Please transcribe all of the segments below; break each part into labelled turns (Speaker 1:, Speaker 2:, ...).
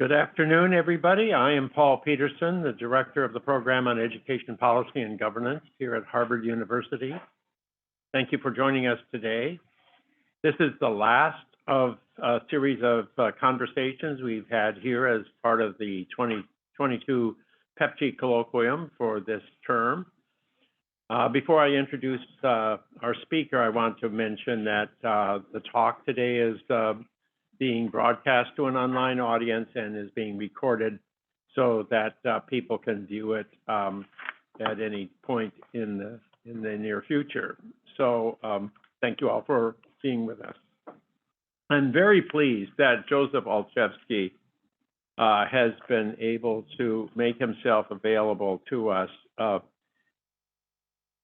Speaker 1: Good afternoon, everybody. I am Paul Peterson, the Director of the Program on Education Policy and Governance here at Harvard University. Thank you for joining us today. This is the last of a series of conversations we've had here as part of the 2022 PEPG Colloquium for this term. Before I introduce our speaker, I want to mention that the talk today is being broadcast to an online audience and is being recorded so that people can view it at any point in the near future. So thank you all for being with us. I'm very pleased that Joseph Olchefske has been able to make himself available to us.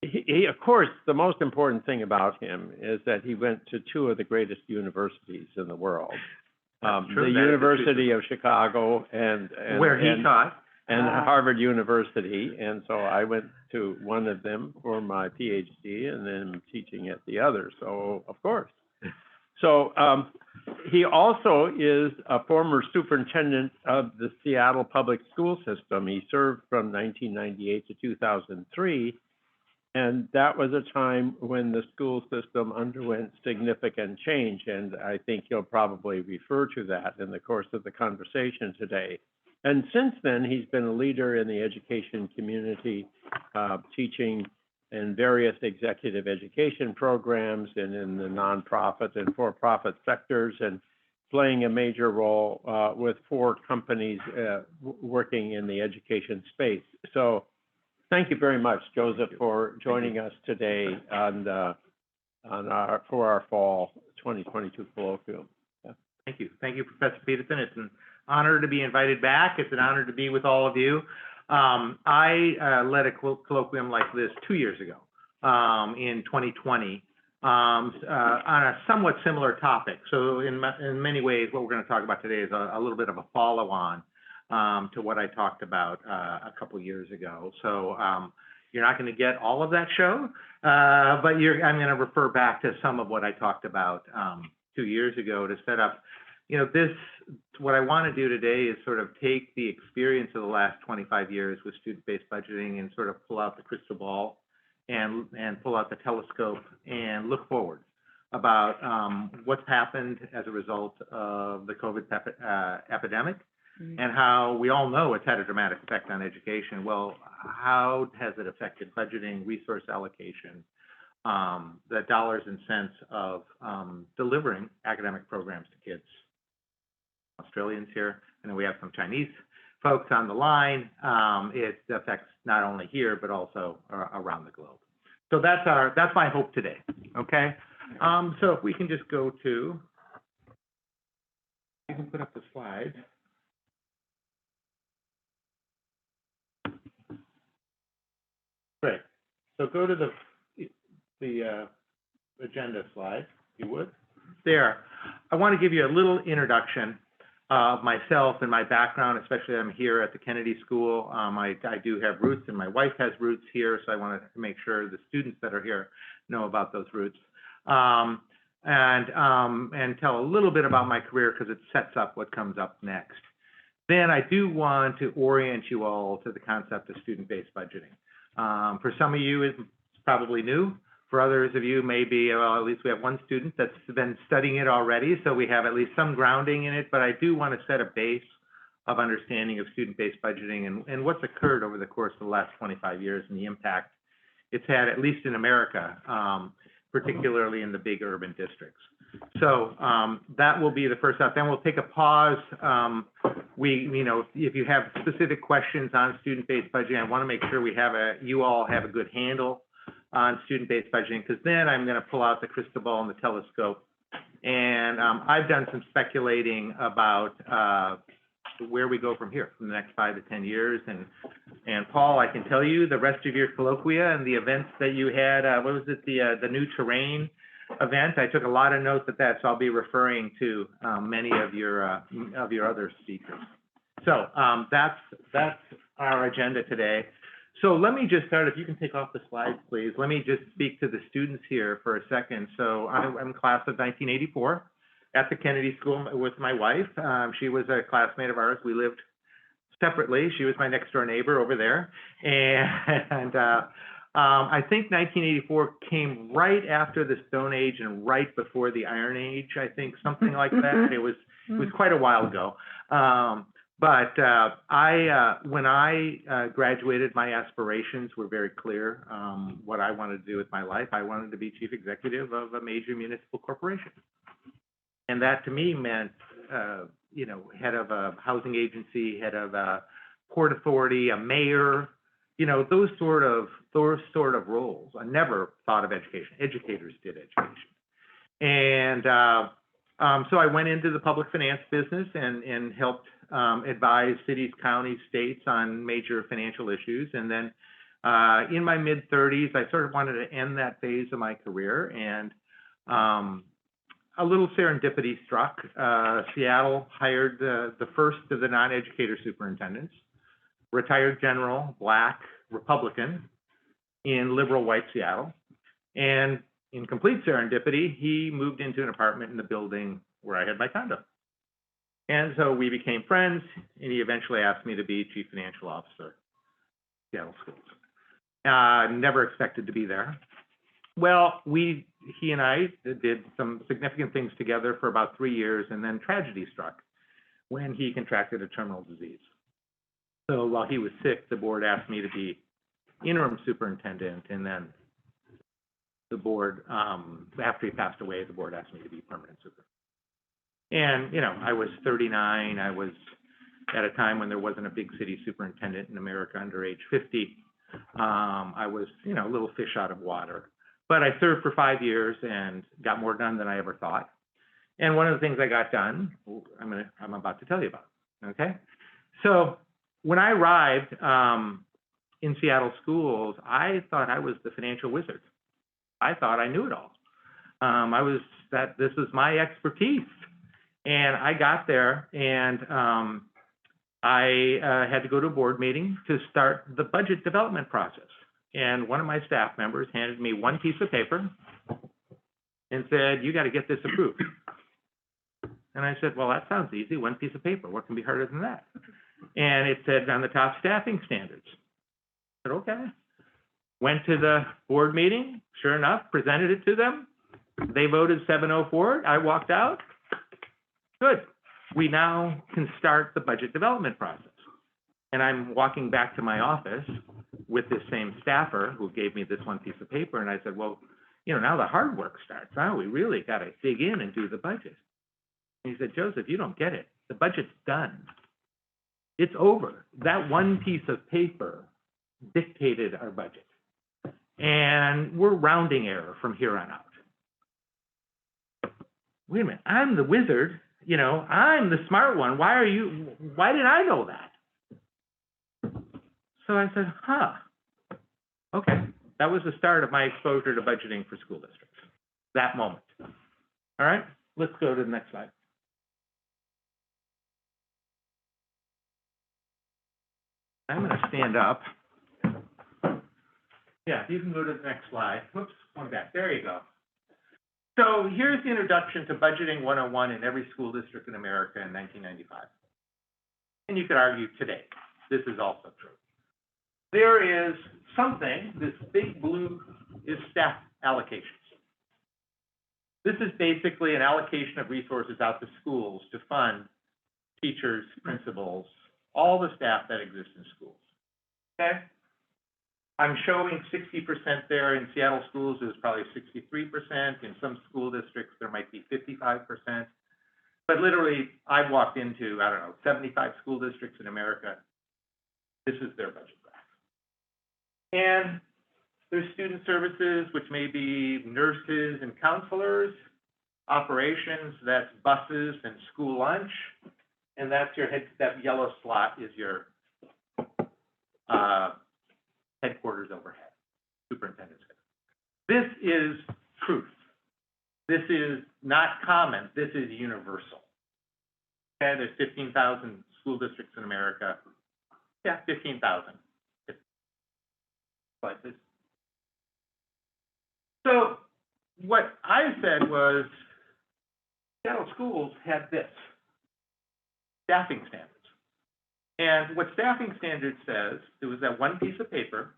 Speaker 1: Of course, the most important thing about him is that he went to two of the greatest universities in the world, the University of Chicago and
Speaker 2: where he taught,
Speaker 1: and Harvard University. And so I went to one of them for my PhD, and then teaching at the other. So of course. So he also is a former superintendent of the Seattle public school system. He served from 1998 to 2003. And that was a time when the school system underwent significant change, and I think he'll probably refer to that in the course of the conversation today. And since then, he's been a leader in the education community, teaching in various executive education programs and in the nonprofit and for-profit sectors, and playing a major role with 4 companies working in the education space. So thank you very much, Joseph, for joining us today for our fall 2022 colloquium. Yeah.
Speaker 2: Thank you. Thank you, Professor Peterson. It's an honor to be invited back. It's an honor to be with all of you. I led a colloquium like this 2 years ago in 2020 on a somewhat similar topic. So in many ways, what we're going to talk about today is a little bit of a follow-on to what I talked about a couple years ago. So you're not going to get all of that show, but I'm going to refer back to some of what I talked about 2 years ago to set up, what I want to do today is sort of take the experience of the last 25 years with student-based budgeting and sort of pull out the crystal ball and pull out the telescope and look forward about what's happened as a result of the COVID epidemic. And how we all know it's had a dramatic effect on education. Well, how has it affected budgeting, resource allocation, the dollars and cents of delivering academic programs to kids? Australians here, and then we have some Chinese folks on the line. It affects not only here, but also around the globe. So that's my hope today, okay? So if we can just go to, you can put up the slide. Great. So go to the agenda slide, if you would. There. I want to give you a little introduction of myself and my background, especially I'm here at the Kennedy School. I do have roots, and my wife has roots here, so I wanted to make sure the students that are here know about those roots. And tell a little bit about my career because it sets up what comes up next. Then I do want to orient you all to the concept of student-based budgeting. For some of you, it's probably new. For others of you, maybe, well, at least we have one student that's been studying it already, so we have at least some grounding in it. But I do want to set a base of understanding of student-based budgeting and what's occurred over the course of the last 25 years and the impact it's had, at least in America, particularly in the big urban districts. So that will be the first step. Then we'll take a pause. If you have specific questions on student-based budgeting, I want to make sure you all have a good handle on student-based budgeting, because then I'm going to pull out the crystal ball and the telescope. And I've done some speculating about where we go from here, from the next 5 to 10 years. And Paul, I can tell you the rest of your colloquia and the events that you had, what was it, the new terrain event, I took a lot of notes of that, so I'll be referring to many of your other speakers. So that's our agenda today. So let me just start, if you can take off the slides, please. Let me just speak to the students here for a second. So I'm class of 1984. at the Kennedy School with my wife. She was a classmate of ours. We lived separately. She was my next door neighbor over there. And I think 1984 came right after the Stone Age and right before the Iron Age, I think, something like that. It was quite a while ago. When I graduated, my aspirations were very clear. What I wanted to do with my life, I wanted to be chief executive of a major municipal corporation. And that to me meant, head of a housing agency, head of a port authority, a mayor, those sort of roles. I never thought of education. Educators did education. And so I went into the public finance business and helped advise cities, counties, states on major financial issues. And then in my mid-30s, I sort of wanted to end that phase of my career. And a little serendipity struck. Seattle hired the first of the non-educator superintendents, retired general, Black, Republican, in liberal white Seattle. And in complete serendipity, he moved into an apartment in the building where I had my condo. And so we became friends, and he eventually asked me to be chief financial officer at Seattle Schools. Never expected to be there. Well, he and I did some significant things together for about 3 years, and then tragedy struck when he contracted a terminal disease. So while he was sick, the board asked me to be interim superintendent, and then the board, after he passed away, the board asked me to be permanent super. And, I was 39. I was at a time when there wasn't a big city superintendent in America under age 50. I was, a little fish out of water. But I served for 5 years and got more done than I ever thought. And one of the things I got done, I'm about to tell you about, okay? So when I arrived in Seattle schools, I thought I was the financial wizard. I thought I knew it all. This was my expertise. And I got there, and I had to go to a board meeting to start the budget development process. And one of my staff members handed me one piece of paper and said, "You got to get this approved." And I said, "Well, that sounds easy. One piece of paper. What can be harder than that?" And it said on the top staffing standards. I said, "Okay." Went to the board meeting. Sure enough, presented it to them. They voted 7-0 for it. I walked out. Good. We now can start the budget development process. And I'm walking back to my office with this same staffer who gave me this one piece of paper. And I said, "Well, now the hard work starts. Now we really got to dig in and do the budget." And he said, "Joseph, you don't get it. The budget's done. It's over. That one piece of paper dictated our budget. And we're rounding error from here on out." Wait a minute. I'm the wizard. I'm the smart one. Why did I know that? So I said, okay. That was the start of my exposure to budgeting for school districts, that moment. All right, let's go to the next slide. I'm going to stand up. Yeah, you can go to the next slide. Whoops, one back. There you go. So here's the introduction to Budgeting 101 in every school district in America in 1995. And you could argue today, this is also true. There is something, this big blue is staff allocations. This is basically an allocation of resources out to schools to fund teachers, principals, all the staff that exist in schools, okay? I'm showing 60% there. In Seattle schools, it was probably 63%. In some school districts, there might be 55%. But literally, I've walked into, 75 school districts in America. This is their budget graph. And there's student services, which may be nurses and counselors. Operations, that's buses and school lunch. And that's that yellow slot is your headquarters overhead, superintendent's head. This is truth. This is not common. This is universal. Okay, there's 15,000 school districts in America. Yeah, 15,000. Like this. So what I said was, Seattle schools had this, staffing standards. And what staffing standards says, it was that one piece of paper,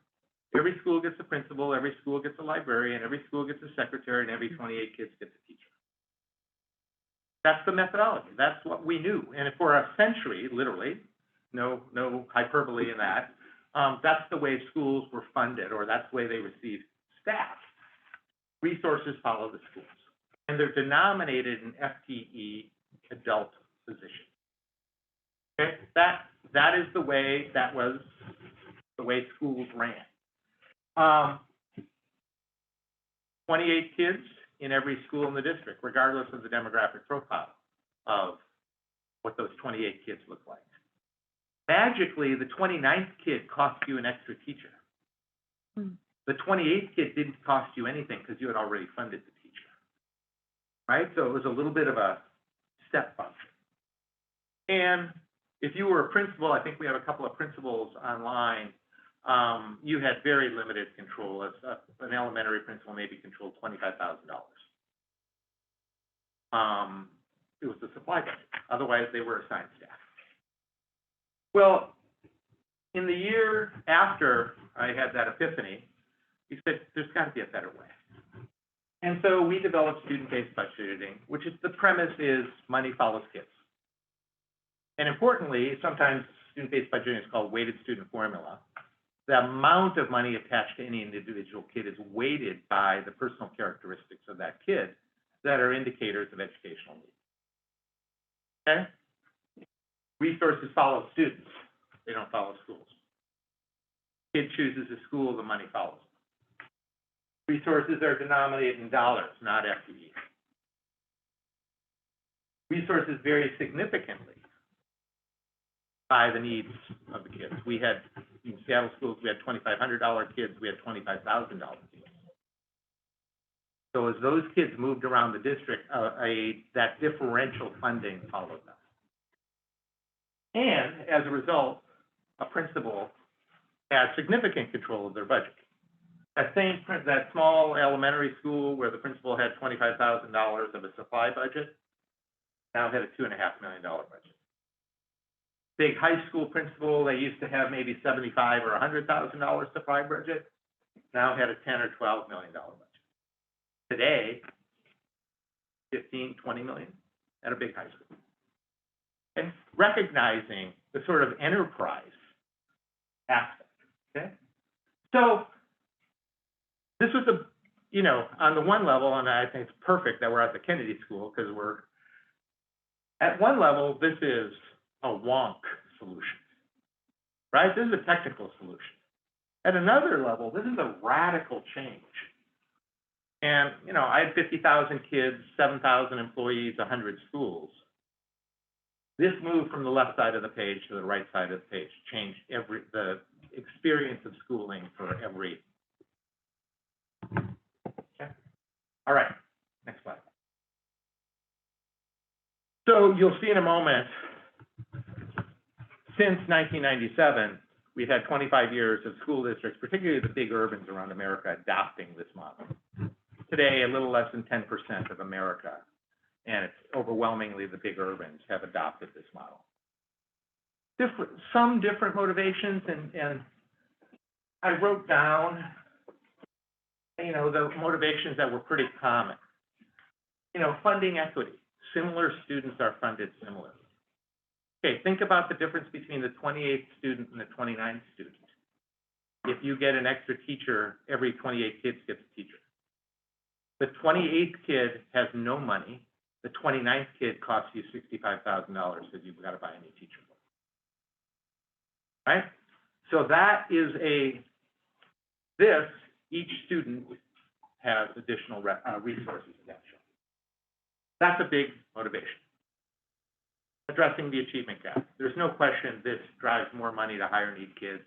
Speaker 2: every school gets a principal, every school gets a librarian, every school gets a secretary, and every 28 kids gets a teacher. That's the methodology. That's what we knew. And for a century, literally, no hyperbole in that, that's the way schools were funded, or that's the way they received staff. Resources follow the schools. And they're denominated in FTE adult positions. Okay? That is the way, that was the way schools ran. 28 kids in every school in the district, regardless of the demographic profile of what those 28 kids look like. Magically, the 29th kid cost you an extra teacher. The 28th kid didn't cost you anything because you had already funded the teacher, right? So it was a little bit of a step function. And if you were a principal, I think we have a couple of principals online, you had very limited control. An elementary principal maybe controlled $25,000. It was the supply budget. Otherwise, they were assigned staff. Well, in the year after I had that epiphany, we said, there's got to be a better way. And so we developed student-based budgeting, which is the premise is money follows kids. And importantly, sometimes student-based budgeting is called weighted student formula. The amount of money attached to any individual kid is weighted by the personal characteristics of that kid that are indicators of educational need. Okay? Resources follow students. They don't follow schools. Kid chooses a school, the money follows. Resources are denominated in dollars, not FTE. Resources vary significantly by the needs of the kids. We had, in Seattle schools, we had $2,500 kids, we had $25,000 kids. So as those kids moved around the district, that differential funding followed them. And as a result, a principal had significant control of their budget. That small elementary school where the principal had $25,000 of a supply budget now had a $2.5 million budget. Big high school principal, they used to have maybe $75,000 or $100,000 supply budget, now had a $10 or $12 million budget. Today, 15, 20 million at a big high school. And recognizing the sort of enterprise aspect, okay? So this was on the one level, and I think it's perfect that we're at the Kennedy School because at one level, this is a wonk solution, right? This is a technical solution. At another level, this is a radical change. And, I had 50,000 kids, 7,000 employees, 100 schools. This move from the left side of the page to the right side of the page changed the experience of schooling for every. Okay. All right, next slide. So you'll see in a moment, since 1997, we've had 25 years of school districts, particularly the big urbans around America, adopting this model. Today, a little less than 10% of America, and it's overwhelmingly the big urbans, have adopted this model. Some different motivations, and I wrote down, the motivations that were pretty common. Funding equity. Similar students are funded similarly. Okay, think about the difference between the 28th student and the 29th student. If you get an extra teacher, every 28 kids gets a teacher. The 28th kid has no money. The 29th kid costs you $65,000 because you've got to buy a new teacher. Right? So that is each student has additional resources attached. That's a big motivation. Addressing the achievement gap. There's no question this drives more money to higher need kids,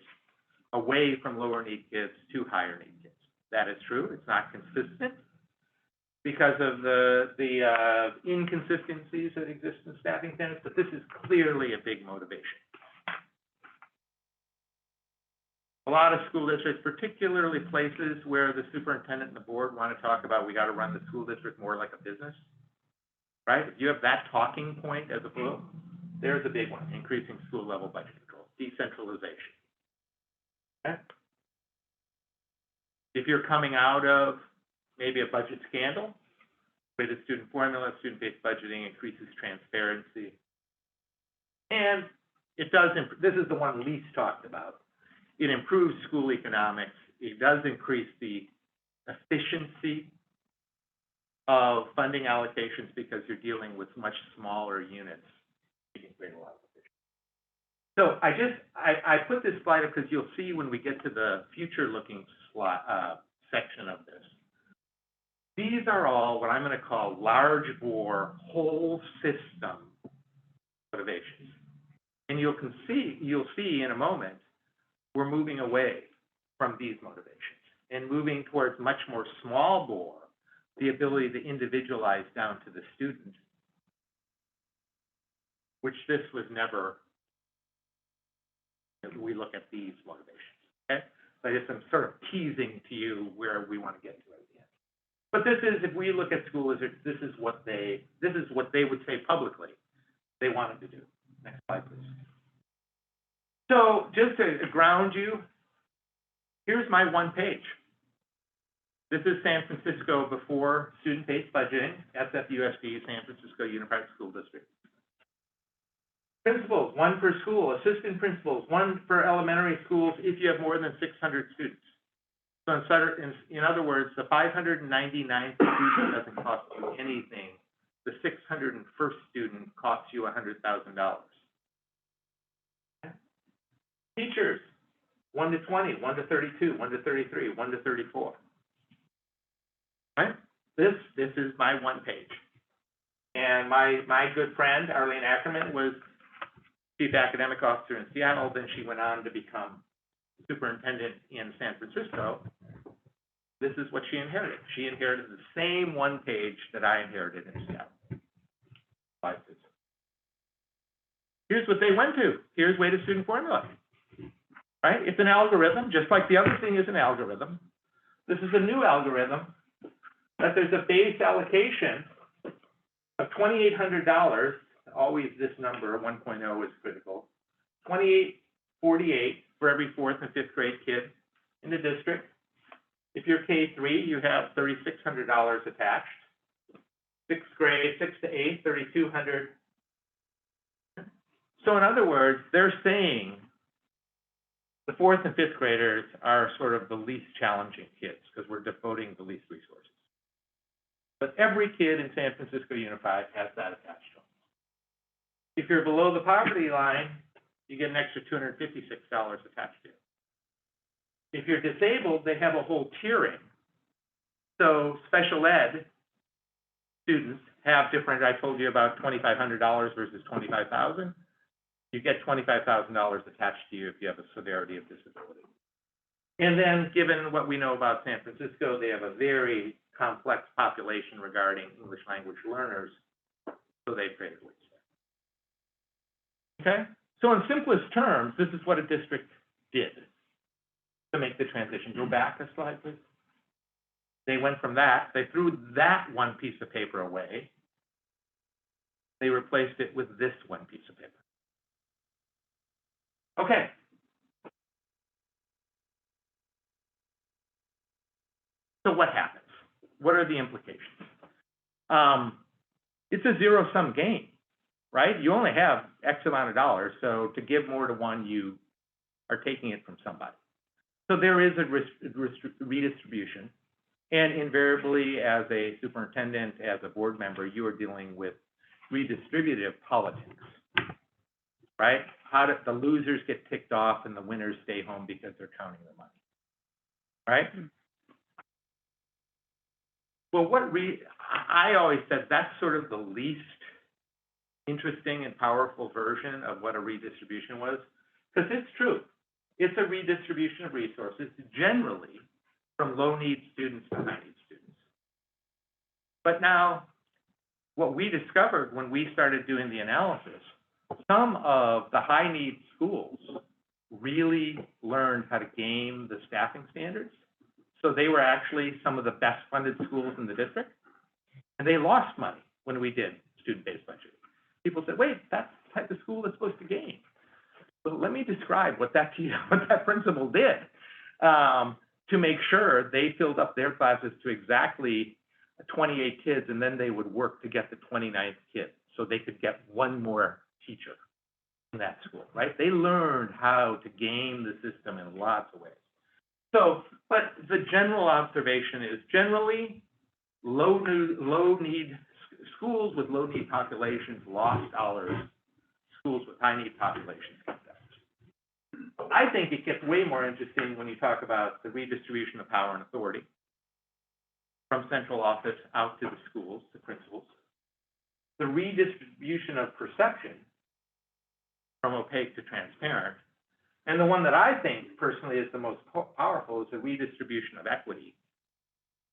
Speaker 2: away from lower need kids to higher need kids. That is true. It's not consistent because of the inconsistencies that exist in staffing standards, but this is clearly a big motivation. A lot of school districts, particularly places where the superintendent and the board want to talk about, we got to run the school district more like a business. right? If you have that talking point as a blue, there's a big one, increasing school level budget control, decentralization. Okay? If you're coming out of maybe a budget scandal, with a student formula, student-based budgeting increases transparency. And it does, this is the one least talked about. It improves school economics. It does increase the efficiency of funding allocations because you're dealing with much smaller units. So I put this slide up because you'll see when we get to the future-looking section of this. These are all what I'm going to call large bore whole system motivations. And you'll see in a moment, we're moving away from these motivations and moving towards much more small bore, the ability to individualize down to the student, which this was never, we look at these motivations, okay? So I guess I'm sort of teasing to you where we want to get to at the end. But this is, if we look at school as this is what they would say publicly they wanted to do. Next slide, please. So just to ground you, here's my one page. This is San Francisco before student-based budgeting, SFUSD, San Francisco Unified School District. Principals, one per school. Assistant principals, one for elementary schools if you have more than 600 students. So in other words, the 599th student doesn't cost you anything. The 601st student costs you $100,000. Teachers, 1 to 20, 1 to 32, 1 to 33, 1 to 34. Right? This is my one page. And my good friend, Arlene Ackerman, was Chief Academic Officer in Seattle. Then she went on to become superintendent in San Francisco. This is what she inherited. She inherited the same one page that I inherited in Seattle. Slide, please. Here's what they went to. Here's weighted student formula. Right? It's an algorithm, just like the other thing is an algorithm. This is a new algorithm that there's a base allocation of $2,800. Always this number, 1.0 is critical. $2,848 for every 4th and 5th grade kid in the district. If you're K3, you have $3,600 attached. 6th grade, 6th to 8th, $3,200. So in other words, they're saying the 4th and 5th graders are sort of the least challenging kids because we're devoting the least resources. But every kid in San Francisco Unified has that attached to them. If you're below the poverty line, you get an extra $256 attached to it. If you're disabled, they have a whole tiering. So special ed students have different, I told you about $2,500 versus $25,000. You get $25,000 attached to you if you have a severity of disability. And then given what we know about San Francisco, they have a very complex population regarding English language learners, so they've created weights there. Okay? So in simplest terms, this is what a district did to make the transition. Go back a slide, please. They went from that, they threw that one piece of paper away. They replaced it with this one piece of paper. Okay. So what happens? What are the implications? It's a zero-sum game, right? You only have X amount of dollars, so to give more to one, you are taking it from somebody. So there is a redistribution, and invariably, as a superintendent, as a board member, you are dealing with redistributive politics, right? How do the losers get ticked off and the winners stay home because they're counting their money, right? Well, I always said that's sort of the least interesting and powerful version of what a redistribution was, because it's true. It's a redistribution of resources, generally from low-need students to high-need students. But now, what we discovered when we started doing the analysis, some of the high-need schools really learned how to game the staffing standards. So they were actually some of the best funded schools in the district, and they lost money when we did student-based budgeting. People said, wait, that's the type of school that's supposed to gain. But let me describe what that principal did to make sure they filled up their classes to exactly 28 kids, and then they would work to get the 29th kid so they could get one more teacher in that school, right? They learned how to game the system in lots of ways. So, but the general observation is generally low-need schools with low-need populations lost dollars, schools with high-need populations got dollars. I think it gets way more interesting when you talk about the redistribution of power and authority from central office out to the schools, the principals, the redistribution of perception from opaque to transparent, and the one that I think personally is the most powerful is the redistribution of equity,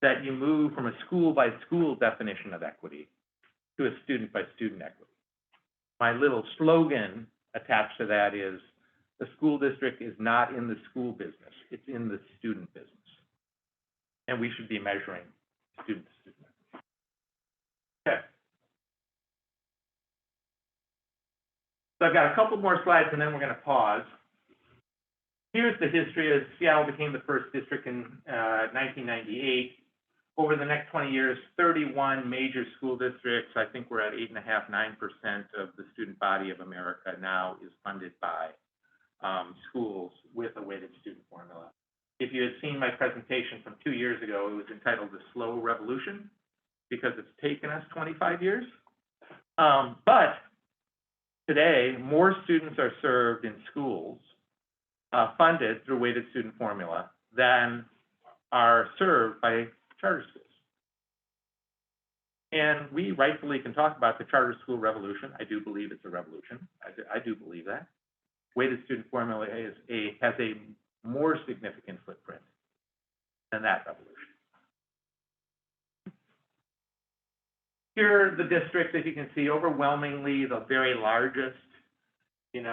Speaker 2: that you move from a school-by-school definition of equity to a student-by-student equity. My little slogan attached to that is, the school district is not in the school business, it's in the student business. And we should be measuring student to student. Okay. So I've got a couple more slides and then we're going to pause. Here's the history as Seattle became the first district in 1998. Over the next 20 years, 31 major school districts, I think we're at 8.5%, 9% of the student body of America now is funded by schools with a weighted student formula. If you had seen my presentation from 2 years ago, it was entitled The Slow Revolution, because it's taken us 25 years. But today, more students are served in schools funded through weighted student formula than are served by charter schools. And we rightfully can talk about the charter school revolution. I do believe it's a revolution. I do believe that. Weighted student formula has a more significant footprint than that revolution. Here are the districts that you can see, overwhelmingly the very largest, and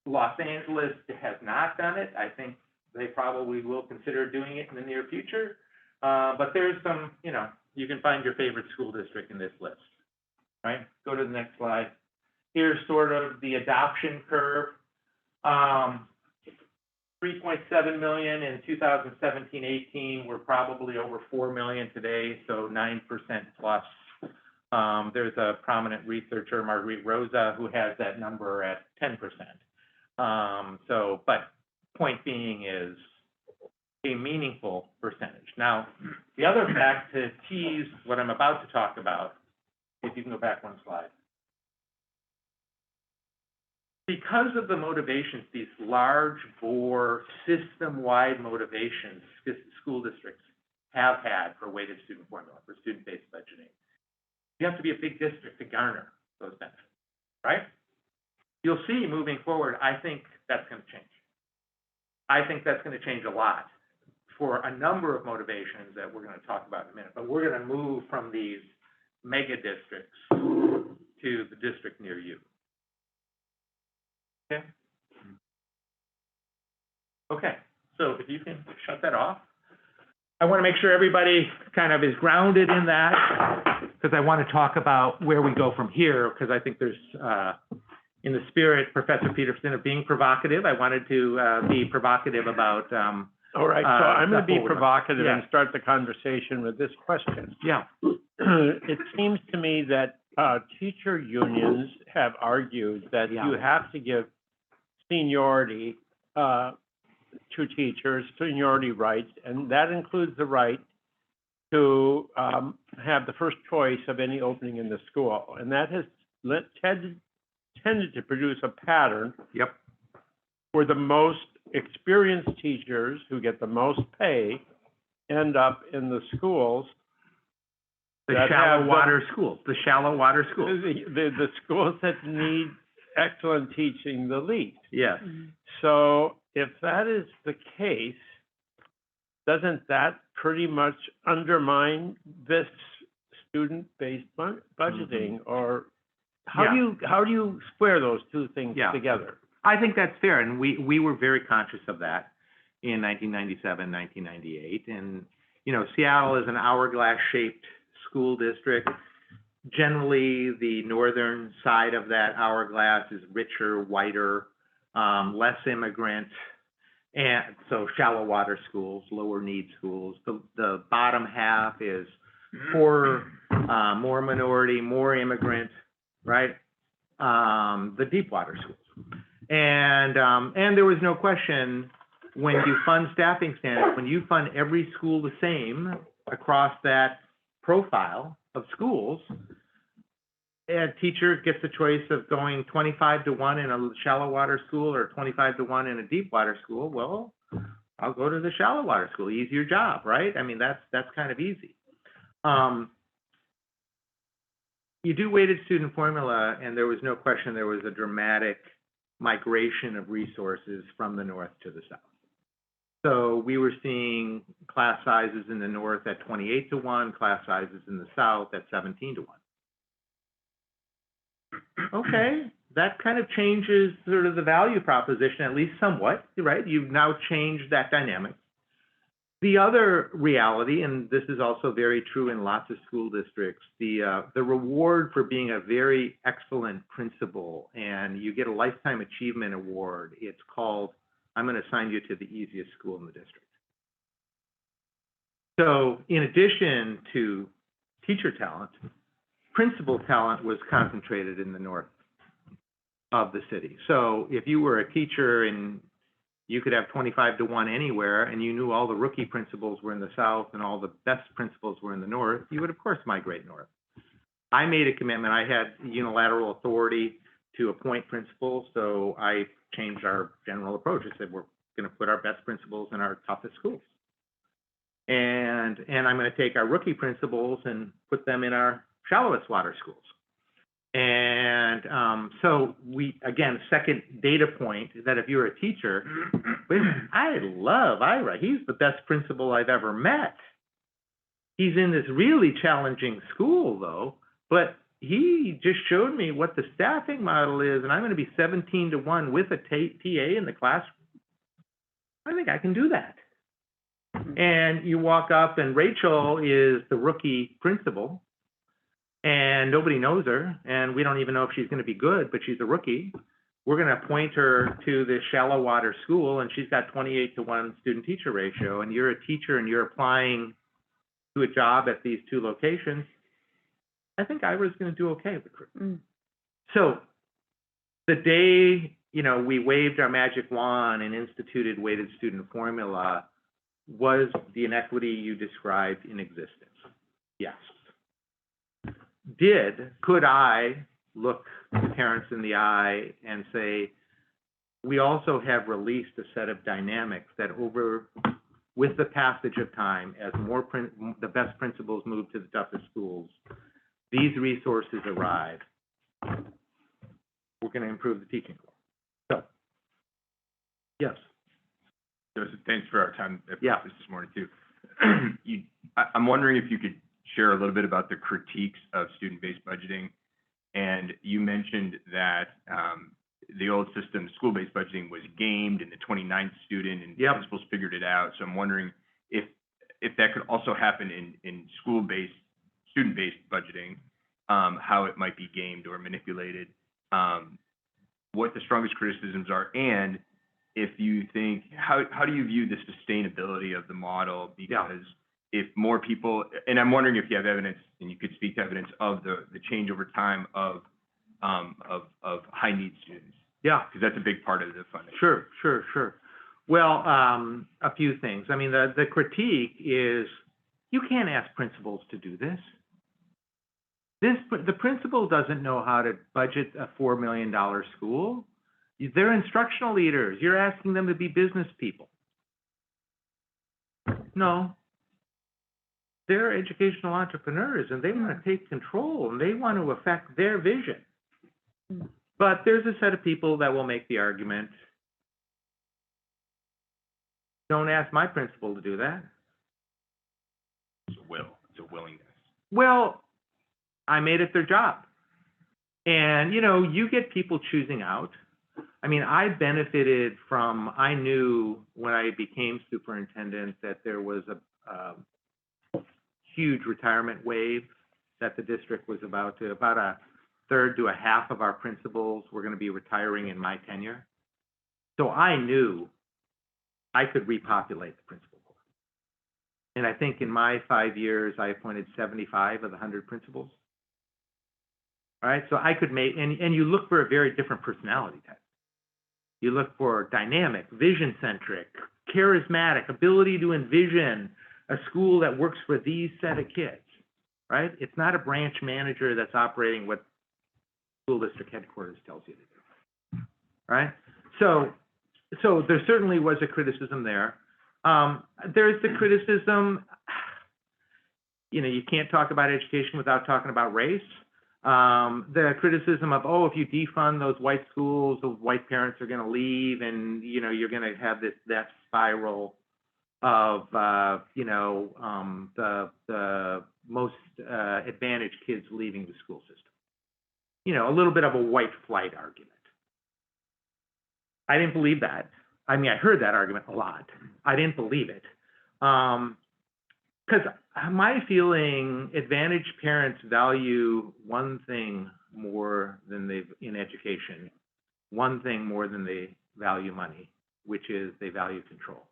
Speaker 2: Los Angeles has not done it. I think they probably will consider doing it in the near future. But there's some, you can find your favorite school district in this list. Right? Go to the next slide. Here's sort of the adoption curve. 3.7 million in 2017-18. We're probably over 4 million today, so 9% plus. There's a prominent researcher, Marguerite Rosa, who has that number at 10%. But point being is a meaningful percentage. Now, the other fact to tease what I'm about to talk about, if you can go back one slide. Because of the motivations, these large bore system-wide motivations school districts have had for weighted student formula, for student-based budgeting, you have to be a big district to garner those benefits, right? You'll see moving forward, I think that's going to change. I think that's going to change a lot for a number of motivations that we're going to talk about in a minute, but we're going to move from these mega districts to the district near you. Okay. Okay, so if you can shut that off. I want to make sure everybody kind of is grounded in that, because I want to talk about where we go from here, because I think there's, in the spirit, Professor Peterson, of being provocative, I wanted to be provocative about
Speaker 1: all right, so I'm going to be provocative
Speaker 2: Yeah.
Speaker 1: and start the conversation with this question.
Speaker 2: Yeah.
Speaker 1: It seems to me that teacher unions have argued that
Speaker 2: Yeah.
Speaker 1: you have to give seniority to teachers, seniority rights, and that includes the right to have the first choice of any opening in the school. And that has tended to produce a pattern
Speaker 2: Yep.
Speaker 1: where the most experienced teachers who get the most pay end up in the schools.
Speaker 2: The
Speaker 1: that
Speaker 2: shallow
Speaker 1: have
Speaker 2: water schools, the shallow water schools.
Speaker 1: the schools that need excellent teaching the least.
Speaker 2: Yes.
Speaker 1: So if that is the case, doesn't that pretty much undermine this student-based budgeting? Or how do you square those two things
Speaker 2: Yeah.
Speaker 1: together?
Speaker 2: I think that's fair, and we were very conscious of that in 1997, 1998, and you know, Seattle is an hourglass-shaped school district. Generally, the northern side of that hourglass is richer, whiter, less immigrant, and so shallow water schools, lower need schools. The bottom half is poorer, more minority, more immigrant, right? The deep water schools. And there was no question, when you fund staffing standards, when you fund every school the same across that profile of schools, a teacher gets the choice of going 25-1 in a shallow water school or 25-1 in a deep water school. Well, I'll go to the shallow water school. Easier job, right? I mean, that's kind of easy. You do weighted student formula, and there was no question there was a dramatic migration of resources from the north to the south. So we were seeing class sizes in the north at 28-1, class sizes in the south at 17-1. Okay, that kind of changes sort of the value proposition, at least somewhat, right? You've now changed that dynamic. The other reality, and this is also very true in lots of school districts, the reward for being a very excellent principal, and you get a lifetime achievement award. It's called, I'm going to assign you to the easiest school in the district. So in addition to teacher talent, principal talent was concentrated in the north of the city. So if you were a teacher and you could have 25-1 anywhere, and you knew all the rookie principals were in the south and all the best principals were in the north, you would of course migrate north. I made a commitment. I had unilateral authority to appoint principals, so I changed our general approach. I said, we're going to put our best principals in our toughest schools. And I'm going to take our rookie principals and put them in our shallowest water schools. And so we, again, second data point, that if you're a teacher, wait a minute, I love Ira. He's the best principal I've ever met. He's in this really challenging school, though, but he just showed me what the staffing model is, and I'm going to be 17-1 with a TA in the classroom. I think I can do that. And you walk up, and Rachel is the rookie principal, and nobody knows her, and we don't even know if she's going to be good, but she's a rookie. We're going to appoint her to this shallow water school, and she's got 28-1 student-teacher ratio, and you're a teacher and you're applying to a job at these two locations. I think Ira's going to do okay with her. So the day, you know, we waved our magic wand and instituted weighted student formula, was the inequity you described in existence? Yes. Could I look parents in the eye and say, we also have released a set of dynamics that with the passage of time, as the best principals move to the toughest schools, these resources arrive, we're going to improve the teaching. So, yes.
Speaker 3: Joseph, thanks for our time at
Speaker 2: Yeah.
Speaker 3: this morning too. I'm wondering if you could share a little bit about the critiques of student-based budgeting. And you mentioned that the old system, school-based budgeting, was gamed in the 29th student, and
Speaker 2: Yep.
Speaker 3: principals figured it out. So I'm wondering if that could also happen in school-based, student-based budgeting, how it might be gamed or manipulated, what the strongest criticisms are, and if you think, how do you view the sustainability of the model? Because if more people, and I'm wondering if you have evidence, and you could speak to evidence of the change over time of high need students.
Speaker 2: Yeah.
Speaker 3: Because that's a big part of the funding.
Speaker 2: Sure. Well, a few things. I mean, the critique is, you can't ask principals to do this. The principal doesn't know how to budget a $4 million school. They're instructional leaders. You're asking them to be business people. No. They're educational entrepreneurs, and they want to take control, and they want to affect their vision. But there's a set of people that will make the argument, don't ask my principal to do that.
Speaker 3: It's a willingness.
Speaker 2: Well, I made it their job. And, you know, you get people choosing out. I mean, I benefited from, I knew when I became superintendent that there was huge retirement wave that the district was about a third to a half of our principals were going to be retiring in my tenure. So I knew I could repopulate the principal board. And I think in my 5 years, I appointed 75 of the 100 principals. All right, so I could make, and you look for a very different personality type. You look for dynamic, vision-centric, charismatic, ability to envision a school that works for these set of kids, right? It's not a branch manager that's operating what school district headquarters tells you to do, right? So there certainly was a criticism there. There's the criticism, you know, you can't talk about education without talking about race. The criticism of, oh, if you defund those white schools, the white parents are going to leave, and you know you're going to have that spiral of you know the most advantaged kids leaving the school system. You know, a little bit of a white flight argument. I didn't believe that. I mean, I heard that argument a lot. I didn't believe it. Because my feeling, advantaged parents value one thing more than in education, one thing more than they value money, which is they value control.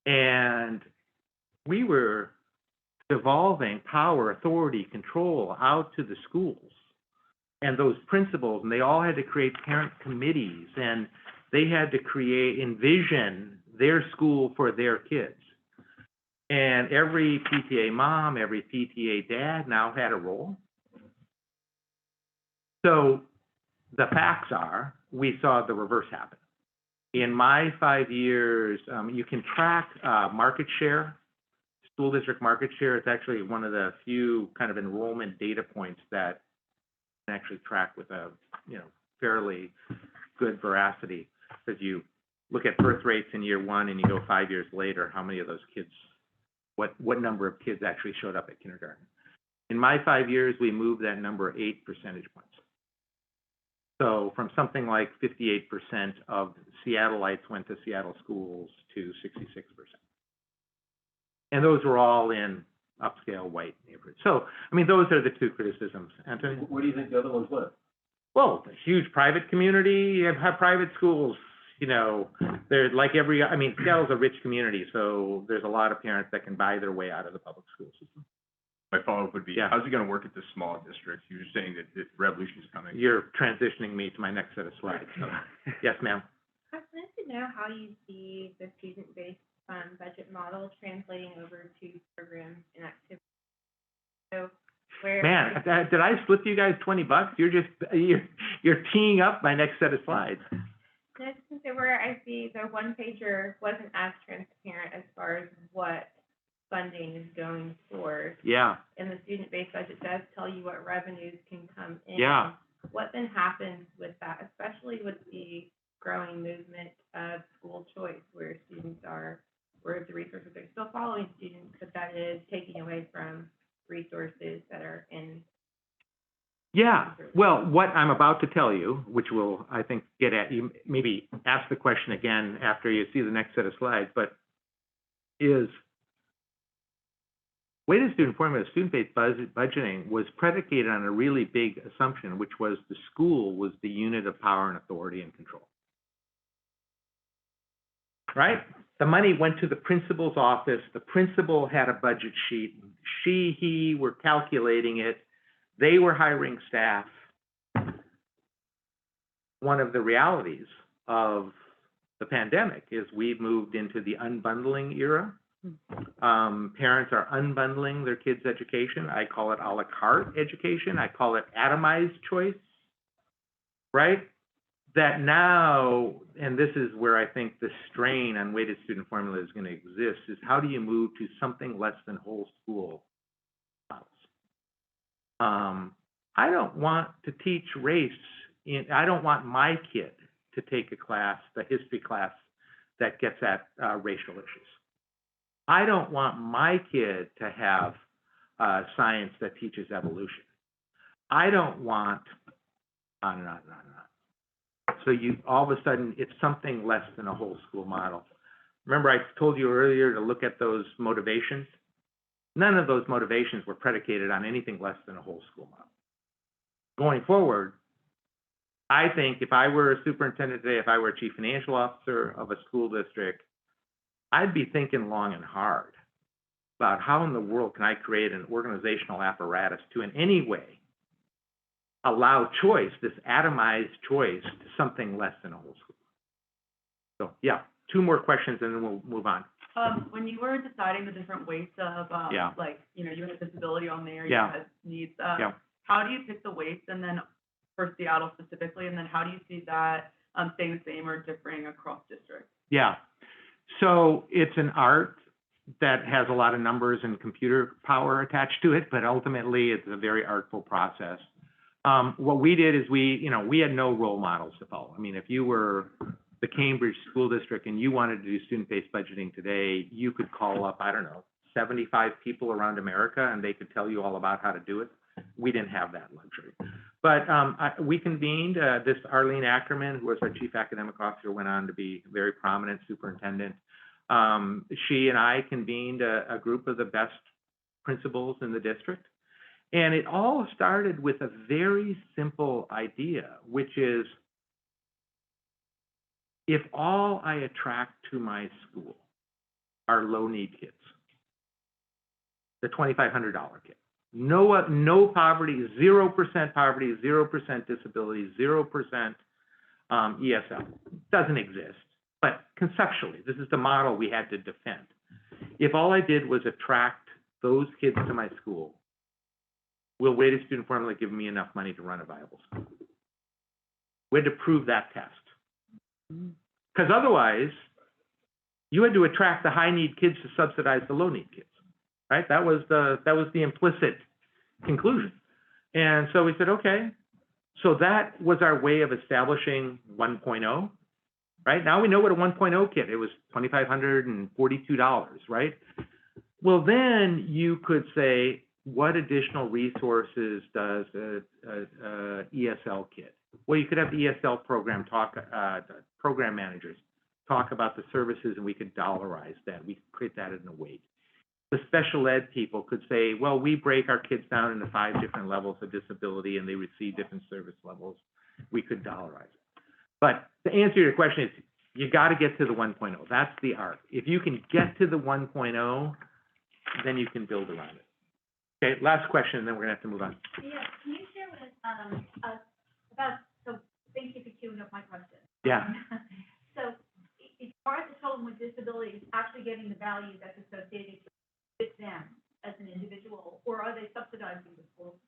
Speaker 2: And we were devolving power, authority, control out to the schools and those principals, and they all had to create parent committees, and they had to envision their school for their kids. And every PTA mom, every PTA dad now had a role. So the facts are, we saw the reverse happen. In my 5 years, you can track market share, school district market share. It's actually one of the few kind of enrollment data points that can actually track with a fairly good veracity. Because you look at birth rates in year one and you go 5 years later, how many of those kids, what number of kids actually showed up at kindergarten. In my 5 years, we moved that number 8 percentage points. So from something like 58% of Seattleites went to Seattle schools to 66%. And those were all in upscale white neighborhoods. So, I mean, those are the two criticisms. Anthony?
Speaker 4: Where do you think the other ones went?
Speaker 2: Well, a huge private community, you have private schools, you know, they're like Seattle's a rich community, so there's a lot of parents that can buy their way out of the public school system.
Speaker 3: My follow-up would be,
Speaker 2: Yeah.
Speaker 3: how's it going to work at the small districts? You're saying that the revolution's coming.
Speaker 2: You're transitioning me to my next set of slides. So. Yes, ma'am.
Speaker 5: I'd like to know how you see the student-based budget model translating over to programs and activities. So where
Speaker 2: Man, did I slip you guys $20? You're teeing up my next set of slides.
Speaker 5: just where I see the one pager wasn't as transparent as far as what funding is going for.
Speaker 2: Yeah.
Speaker 5: And the student-based budget does tell you what revenues can come in.
Speaker 2: Yeah.
Speaker 5: What then happens with that, especially with the growing movement of school choice, where the resources are still following students, but that is taking away from resources that are in.
Speaker 2: Yeah. Well, what I'm about to tell you, which will, I think, get at you, maybe ask the question again after you see the next set of slides, but is weighted student formula, student-based budgeting was predicated on a really big assumption, which was the school was the unit of power and authority and control. Right? The money went to the principal's office. The principal had a budget sheet. He were calculating it. They were hiring staff. One of the realities of the pandemic is we've moved into the unbundling era. Parents are unbundling their kids' education. I call it a la carte education. I call it atomized choice, right? That now, and this is where I think the strain on weighted student formula is going to exist, is how do you move to something less than whole school models? I don't want to teach race. I don't want my kid to take a class, the history class, that gets at racial issues. I don't want my kid to have science that teaches evolution. I don't want on and on and on and on. So all of a sudden, it's something less than a whole school model. Remember, I told you earlier to look at those motivations. None of those motivations were predicated on anything less than a whole school model. Going forward, I think if I were a superintendent today, if I were a chief financial officer of a school district, I'd be thinking long and hard about how in the world can I create an organizational apparatus to in any way allow choice, this atomized choice, to something less than a whole school. So, yeah, 2 more questions and then we'll move on.
Speaker 4: When you were deciding the different weights of,
Speaker 2: Yeah.
Speaker 4: like, you know, you had disability on there, you
Speaker 2: Yeah.
Speaker 4: had needs,
Speaker 2: Yeah.
Speaker 4: how do you pick the weights, and then for Seattle specifically, and then how do you see that, staying the same or differing across districts?
Speaker 2: Yeah. So it's an art that has a lot of numbers and computer power attached to it, but ultimately it's a very artful process. What we did is we had no role models to follow. I mean, if you were the Cambridge School District and you wanted to do student-based budgeting today, you could call up, I don't know, 75 people around America and they could tell you all about how to do it. We didn't have that luxury. But we convened, this Arlene Ackerman, who was our chief academic officer, went on to be a very prominent superintendent. She and I convened a group of the best principals in the district. And it all started with a very simple idea, which is, if all I attract to my school are low-need kids, the $2,500 kid, no poverty, 0% poverty, 0% disability, 0% ESL, doesn't exist. But conceptually, this is the model we had to defend. If all I did was attract those kids to my school, will weighted student formula give me enough money to run a viable school? We had to prove that test. Because otherwise, you had to attract the high-need kids to subsidize the low-need kids, right? That was the implicit conclusion. And so we said, okay, so that was our way of establishing 1.0, right? Now we know what a 1.0 kid, it was $2,542, right? Well, then you could say, what additional resources does a ESL kid? Well, you could have the ESL program program managers talk about the services, and we could dollarize that. We could create that in a weight. The special ed people could say, well, we break our kids down into 5 different levels of disability, and they receive different service levels. We could dollarize it. But to answer your question, is you got to get to the 1.0. That's the art. If you can get to the 1.0, then you can build around it. Okay, last question, and then we're gonna have to move on.
Speaker 6: Yeah, can you share with us about, so thank you for queuing up my question.
Speaker 2: Yeah.
Speaker 6: So as far as the children with disabilities actually getting the value that's associated with them as an individual, or are they subsidizing the school?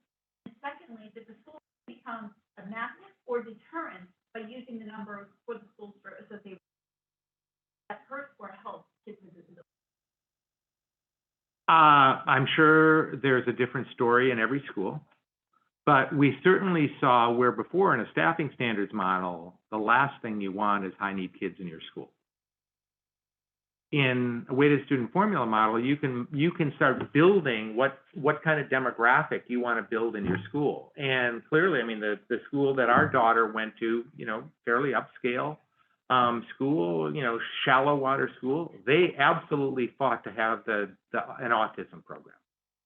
Speaker 6: And secondly, did the school become a magnet or deterrent by using the number for the schools for associated that hurts or helps kids with disabilities?
Speaker 2: I'm sure there's a different story in every school, but we certainly saw where before in a staffing standards model, the last thing you want is high-need kids in your school. In a weighted student formula model, you can start building what kind of demographic you want to build in your school. And clearly, I mean, the school that our daughter went to, fairly upscale school, shallow water school, they absolutely fought to have an autism program,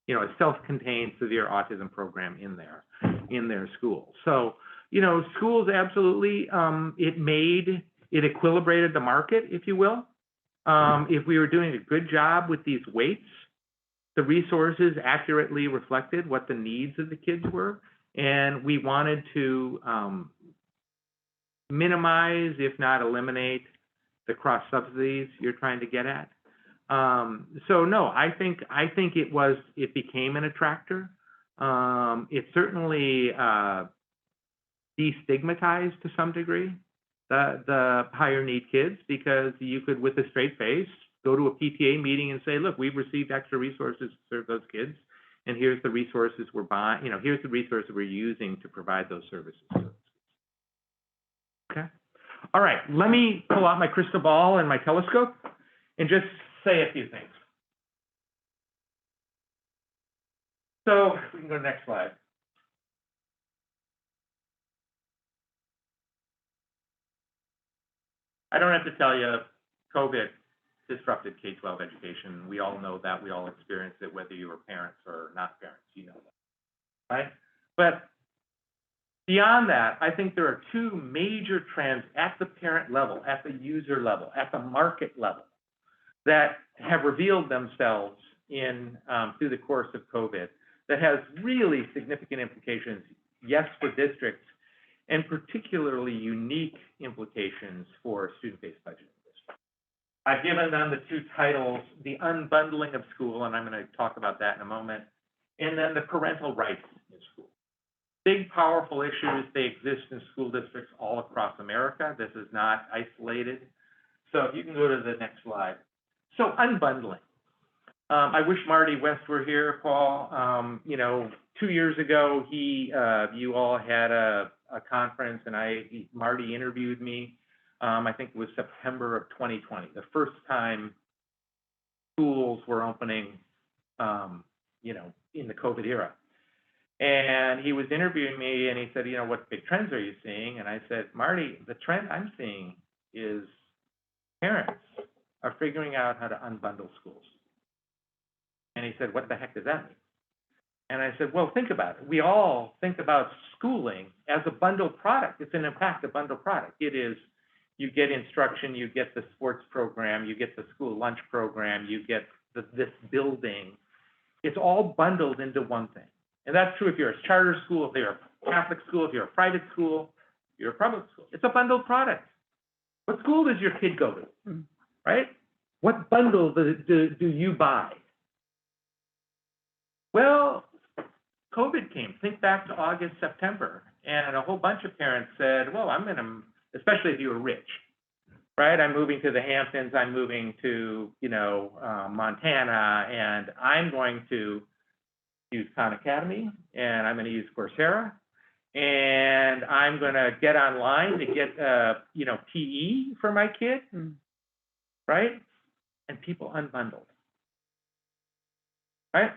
Speaker 2: a self-contained severe autism program in their school. So, schools absolutely, it equilibrated the market, if you will. If we were doing a good job with these weights, the resources accurately reflected what the needs of the kids were, and we wanted to minimize, if not eliminate, the cross subsidies you're trying to get at. So no, I think it became an attractor. It certainly destigmatized to some degree the higher need kids, because you could, with a straight face, go to a PTA meeting and say, look, we've received extra resources to serve those kids, and here's the resources we're buying, here's the resources we're using to provide those services. Okay. All right, let me pull out my crystal ball and my telescope and just say a few things. So we can go to the next slide. I don't have to tell you, COVID disrupted K-12 education. We all know that. We all experience it, whether you were parents or not parents. You know that, right? But beyond that, I think there are two major trends at the parent level, at the user level, at the market level, that have revealed themselves in through the course of COVID that has really significant implications, yes, for districts, and particularly unique implications for student-based budgeting. I've given them the two titles, the unbundling of school, and I'm going to talk about that in a moment, and then the parental rights in school. Big, powerful issues. They exist in school districts all across America. This is not isolated. So if you can go to the next slide. So unbundling. I wish Marty West were here, Paul. You know, 2 years ago, you all had a conference, and Marty interviewed me. I think it was September of 2020, the first time schools were opening, you know, in the COVID era. And he was interviewing me, and he said, you know, what big trends are you seeing? And I said, Marty, the trend I'm seeing is parents are figuring out how to unbundle schools. And he said, what the heck does that mean? And I said, well, think about it. We all think about schooling as a bundled product. It's in fact a bundled product. It is, you get instruction, you get the sports program, you get the school lunch program, you get this building. It's all bundled into one thing. And that's true if you're a charter school, if you're a Catholic school, if you're a private school, you're a public school. It's a bundled product. What school does your kid go to, right? What bundle do you buy? Well, COVID came. Think back to August, September, and a whole bunch of parents said, well, I'm going to, especially if you were rich, right? I'm moving to the Hamptons, I'm moving to, you know, Montana, and I'm going to use Khan Academy, and I'm going to use Coursera, and I'm going to get online to get, you know, PE for my kid, right? And people unbundled, right?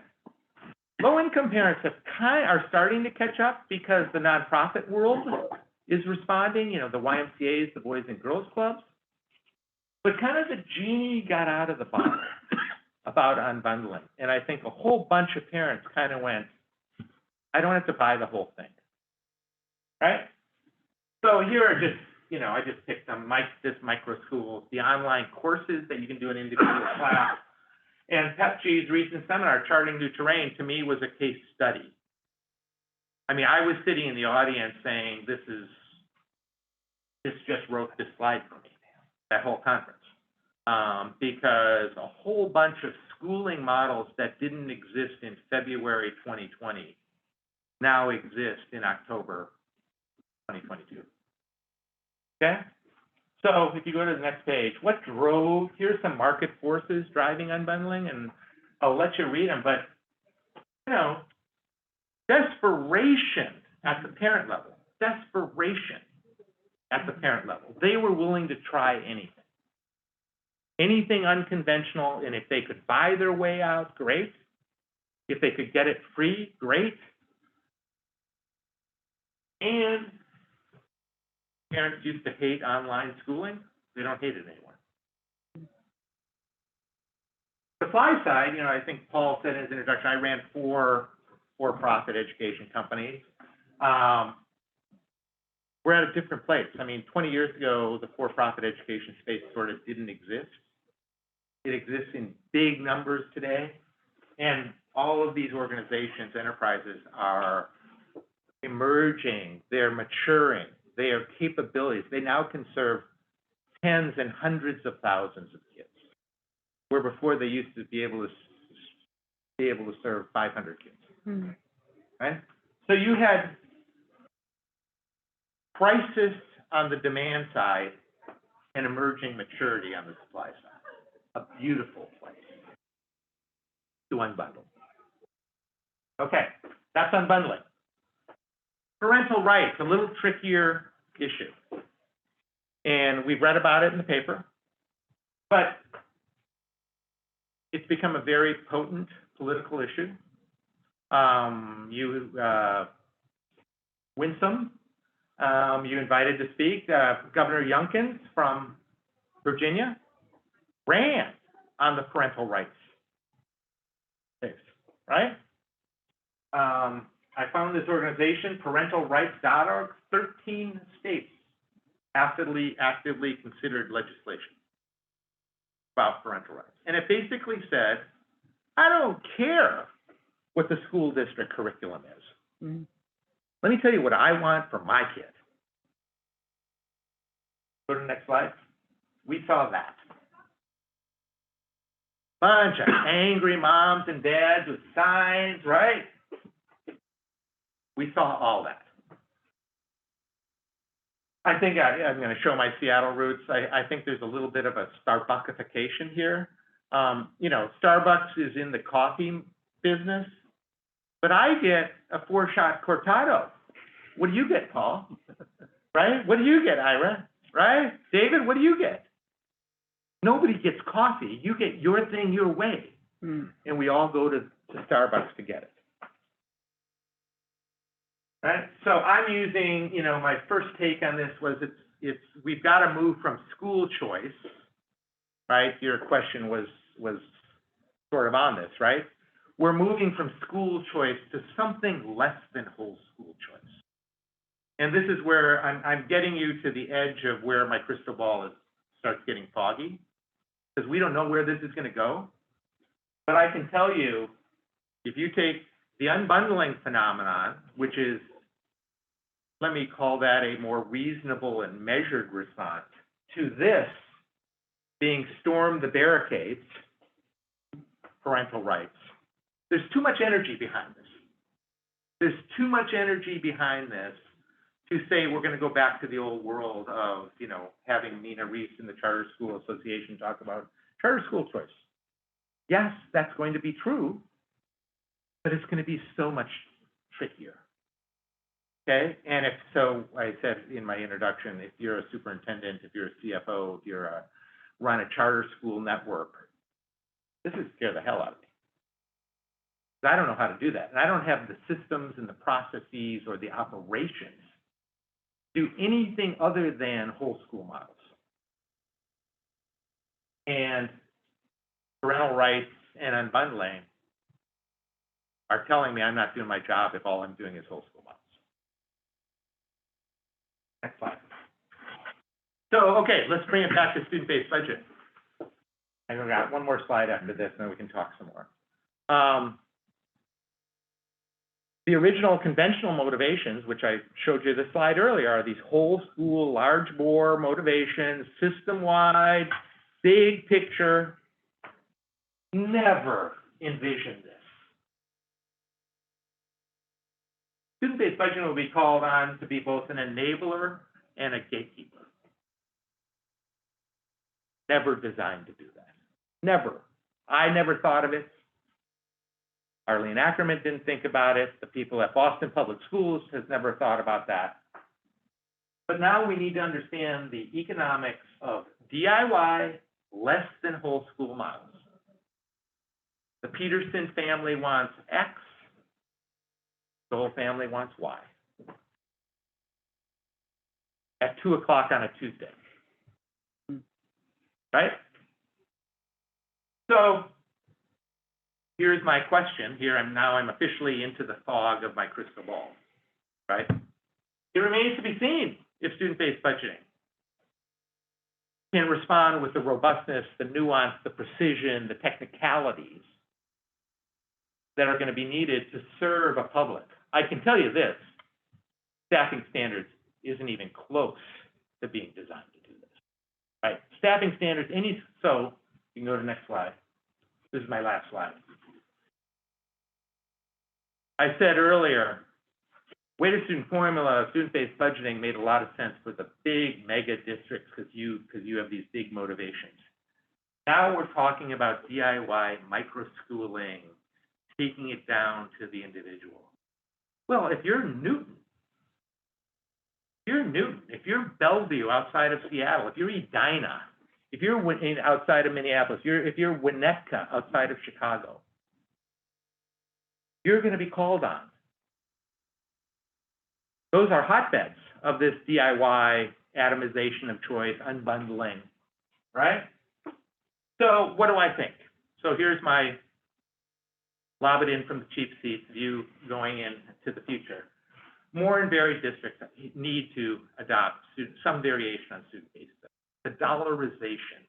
Speaker 2: Low-income parents are starting to catch up because the nonprofit world is responding, you know, the YMCA's, the Boys and Girls Clubs. But kind of the genie got out of the bottle about unbundling. And I think a whole bunch of parents kind of went, I don't have to buy the whole thing, right? So here are just, you know, I just picked some micro schools, the online courses that you can do an individual class. And Pepsi's recent seminar, Charting New Terrain, to me was a case study. I mean, I was sitting in the audience saying, this just wrote this slide for me, that whole conference. Because a whole bunch of schooling models that didn't exist in February 2020 now exist in October 2022. Okay? So if you go to the next page, what drove, here's some market forces driving unbundling, and I'll let you read them, but, you know, desperation at the parent level, desperation at the parent level. They were willing to try anything. Anything unconventional, and if they could buy their way out, great. If they could get it free, great. And parents used to hate online schooling. They don't hate it anymore. Supply side, you know, I think Paul said in his introduction, I ran four for-profit education companies. We're at a different place. I mean, 20 years ago, the for-profit education space sort of didn't exist. It exists in big numbers today. And all of these organizations, enterprises are emerging, they're maturing, they have capabilities. They now can serve tens and hundreds of thousands of kids, where before they used to be able to serve 500 kids, right? So you had crisis on the demand side and emerging maturity on the supply side. A beautiful place to unbundle. Okay, that's unbundling. Parental rights, a little trickier issue. And we've read about it in the paper, but it's become a very potent political issue. Winsome, you invited to speak, Governor Youngkin from Virginia ran on the parental rights case, right? I found this organization, parentalrights.org, 13 states actively considered legislation about parental rights. And it basically said, I don't care what the school district curriculum is. Let me tell you what I want for my kid. Go to the next slide. We saw that. Bunch of angry moms and dads with signs, right? We saw all that. I think I'm going to show my Seattle roots. I think there's a little bit of a Starbuckification here. You know, Starbucks is in the coffee business, but I get a 4-shot cortado. What do you get, Paul? Right? What do you get, Ira? Right? David, what do you get? Nobody gets coffee. You get your thing your way. And we all go to Starbucks to get it. Right? So I'm using, you know, my first take on this was we've got to move from school choice, right? Your question was sort of on this, right? We're moving from school choice to something less than whole school choice. And this is where I'm getting you to the edge of where my crystal ball starts getting foggy, because we don't know where this is going to go. But I can tell you, if you take the unbundling phenomenon, which is, let me call that a more reasonable and measured response to this being storm the barricades, parental rights, there's too much energy behind this. There's too much energy behind this to say we're going to go back to the old world of, you know, having Nina Reese in the Charter School Association talk about charter school choice. Yes, that's going to be true, but it's going to be so much trickier. Okay, and if so, I said in my introduction, if you're a superintendent, if you're a CFO, if you're run a charter school network, this would scare the hell out of me. I don't know how to do that, and I don't have the systems and the processes or the operations to do anything other than whole school models. And parental rights and unbundling are telling me I'm not doing my job if all I'm doing is whole school models. Next slide. So, okay, let's bring it back to student-based budget. I got one more slide after this, and then we can talk some more. The original conventional motivations, which I showed you the slide earlier, are these whole school, large bore motivations, system-wide, big picture. Never envisioned this. Student-based budgeting will be called on to be both an enabler and a gatekeeper. Never designed to do that. Never. I never thought of it. Arlene Ackerman didn't think about it. The people at Boston Public Schools has never thought about that. But now we need to understand the economics of DIY less than whole school models. The Peterson family wants X. The whole family wants Y. At 2 o'clock on a Tuesday. Right? So here's my question. I'm officially into the fog of my crystal ball. Right? It remains to be seen if student-based budgeting can respond with the robustness, the nuance, the precision, the technicalities that are going to be needed to serve a public. I can tell you this, staffing standards isn't even close to being designed to do this, right? Staffing standards, so you can go to the next slide. This is my last slide. I said earlier, weighted student formula, student-based budgeting made a lot of sense for the big mega districts because you have these big motivations. Now we're talking about DIY micro-schooling, taking it down to the individual. Well, if you're Newton, if you're Bellevue outside of Seattle, if you're Edina, if you're outside of Minneapolis, if you're Winnetka outside of Chicago, you're going to be called on. Those are hotbeds of this DIY atomization of choice, unbundling, right? So what do I think? So here's my lob it in from the chief seat view going into the future. More and varied districts need to adopt some variation on student-based studies. The dollarization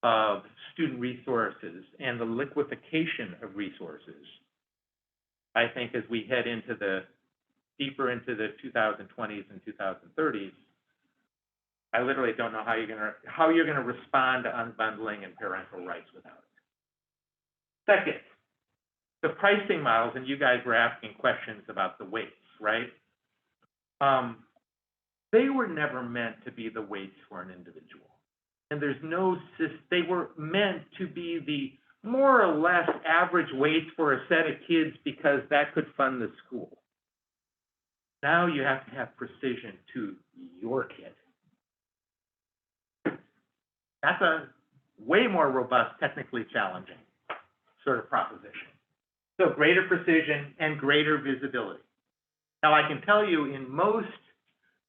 Speaker 2: of student resources and the liquefaction of resources, I think as we head into deeper into the 2020s and 2030s, I literally don't know how you're gonna respond to unbundling and parental rights without it. Second, the pricing models, and you guys were asking questions about the weights, right? They were never meant to be the weights for an individual. And they were meant to be the more or less average weights for a set of kids because that could fund the school. Now you have to have precision to your kid. That's a way more robust, technically challenging sort of proposition. So greater precision and greater visibility. Now I can tell you in most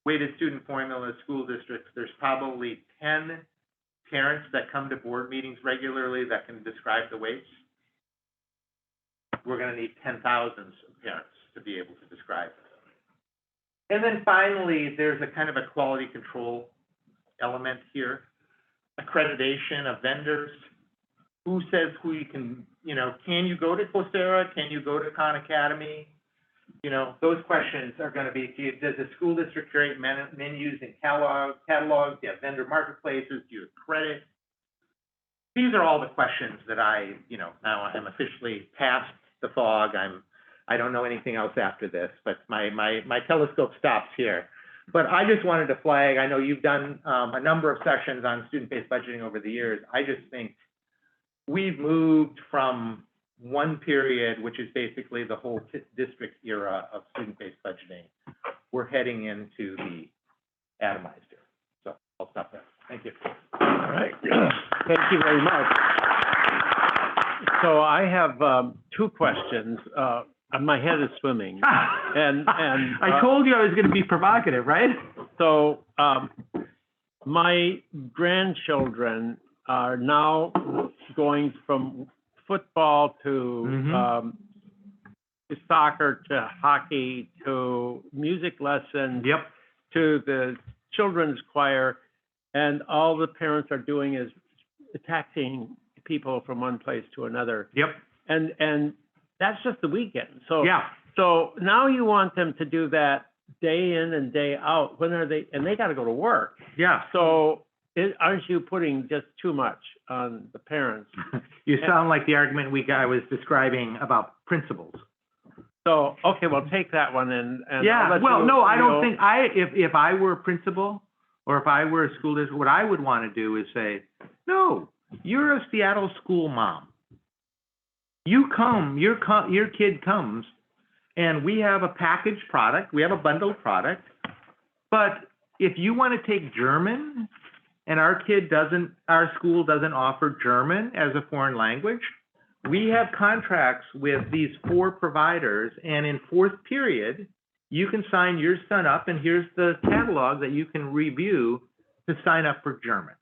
Speaker 2: weighted student formula school districts, there's probably 10 parents that come to board meetings regularly that can describe the weights. We're going to need 10,000 of parents to be able to describe it. And then finally, there's a kind of a quality control element here. Accreditation of vendors. Who says who you can, can you go to Coursera? Can you go to Khan Academy? Those questions are going to be, does the school district create menus and catalogs? Do you have vendor marketplaces? Do you accredit? These are all the questions that now I'm officially past the fog. I don't know anything else after this, but my telescope stops here. But I just wanted to flag, I know you've done a number of sessions on student-based budgeting over the years. I just think we've moved from one period, which is basically the whole district era of student-based budgeting. We're heading into the atomized era. So I'll stop there. Thank you.
Speaker 1: All right. Thank you very much. So I have two questions. My head is swimming. And
Speaker 2: I told you I was going to be provocative, right?
Speaker 1: So my grandchildren are now going from football to soccer to hockey to music lessons to the children's choir, and all the parents are doing is taxing people from one place to another. And that's just the weekend. So so now you want them to do that day in and day out. When are they? And they got to go to work. So aren't you putting just too much on the parents?
Speaker 2: You sound like the argument I was describing about principals.
Speaker 1: So, okay, well, take that one and
Speaker 2: well, no, I don't think if I were a principal or if I were a school district, what I would want to do is say, no, you're a Seattle school mom. You come, your kid comes, and we have a packaged product, we have a bundled product, but if you want to take German and our school doesn't offer German as a foreign language, we have contracts with these 4 providers, and in 4th period, you can sign your son up, and here's the catalog that you can review to sign up for German,